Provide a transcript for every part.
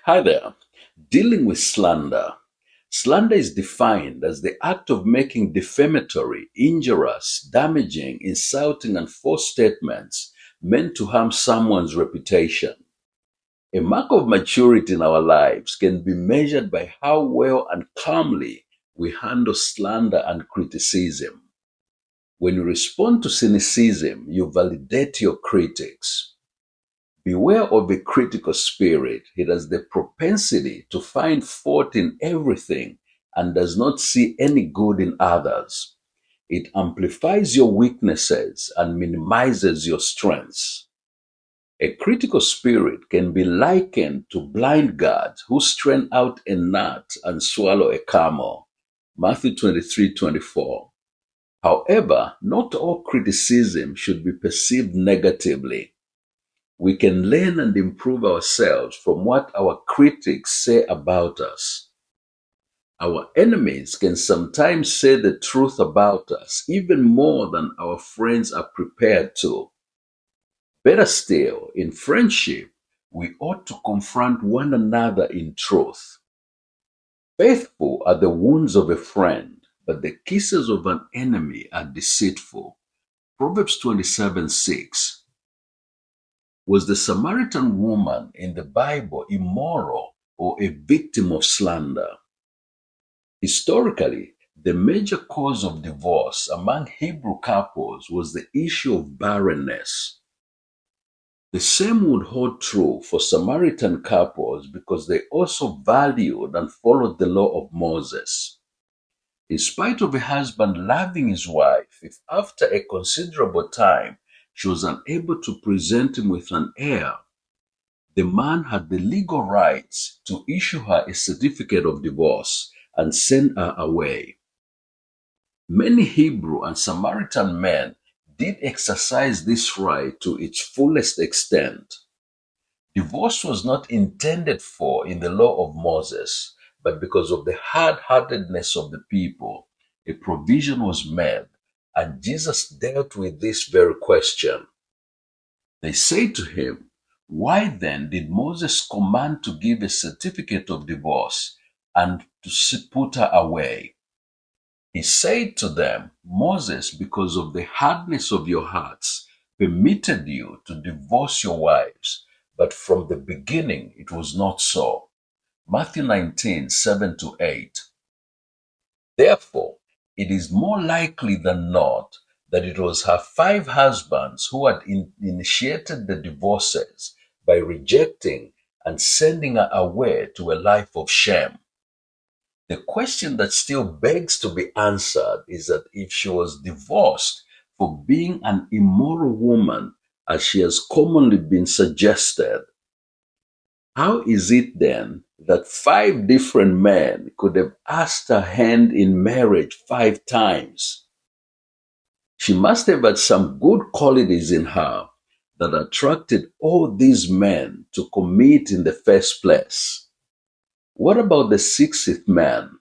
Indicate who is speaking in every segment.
Speaker 1: Hi there. Dealing with slander. Slander is defined as the act of making defamatory, injurious, damaging, insulting, and false statements meant to harm someone's reputation. A mark of maturity in our lives can be measured by how well and calmly we handle slander and criticism. When you respond to cynicism, you validate your critics. Beware of a critical spirit. It has the propensity to find fault in everything and does not see any good in others. It amplifies your weaknesses and minimizes your strengths. A critical spirit can be likened to blind guards who strain out a gnat and swallow a camel. Matthew 23:24. However, not all criticism should be perceived negatively. We can learn and improve ourselves from what our critics say about us. Our enemies can sometimes say the truth about us even more than our friends are prepared to. Better still, in friendship, we ought to confront one another in truth. Faithful are the wounds of a friend, but the kisses of an enemy are deceitful. Proverbs 27:6. Was the Samaritan woman in the Bible immoral or a victim of slander? Historically, the major cause of divorce among Hebrew couples was the issue of barrenness. The same would hold true for Samaritan couples because they also valued and followed the law of Moses. In spite of a husband loving his wife, if after a considerable time she was unable to present him with an heir, the man had the legal rights to issue her a certificate of divorce and send her away. Many Hebrew and Samaritan men did exercise this right to its fullest extent. Divorce was not intended for in the law of Moses, but because of the hard-heartedness of the people, a provision was made, and Jesus dealt with this very question. They say to him, "Why then did Moses command to give a certificate of divorce and to put her away?" He said to them, "Moses, because of the hardness of your hearts, permitted you to divorce your wives, but from the beginning it was not so." Matthew 19:7-8. Therefore, it is more likely than not that it was her 5 husbands who had initiated the divorces by rejecting and sending her away to a life of shame. The question that still begs to be answered is that if she was divorced for being an immoral woman, as she has commonly been suggested, how is it then that 5 different men could have asked her hand in marriage 5 times? She must have had some good qualities in her that attracted all these men to commit in the first place. What about the 60th man?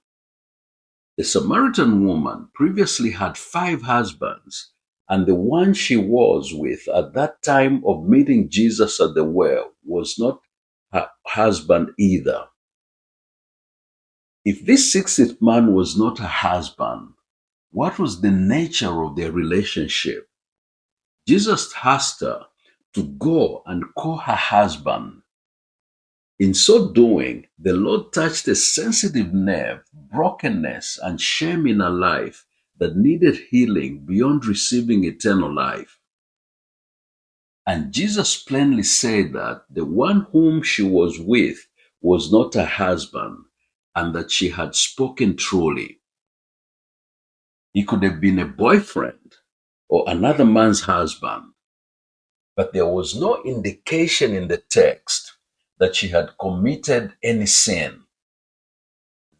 Speaker 1: The Samaritan woman previously had 5 husbands, and the one she was with at that time of meeting Jesus at the well was not her husband either. If this 60th man was not her husband, what was the nature of their relationship? Jesus asked her to go and call her husband. In so doing, the Lord touched a sensitive nerve, brokenness, and shame in her life that needed healing beyond receiving eternal life. And Jesus plainly said that the one whom she was with was not her husband, and that she had spoken truly. He could have been a boyfriend or another man's husband, but there was no indication in the text that she had committed any sin.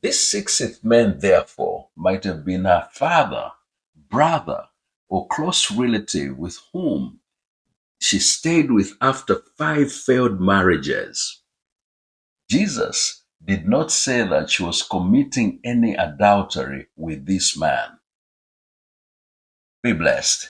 Speaker 1: This 60th man, therefore, might have been her father, brother, or close relative with whom she stayed with after 5 failed marriages. Jesus did not say that she was committing any adultery with this man. Be blessed.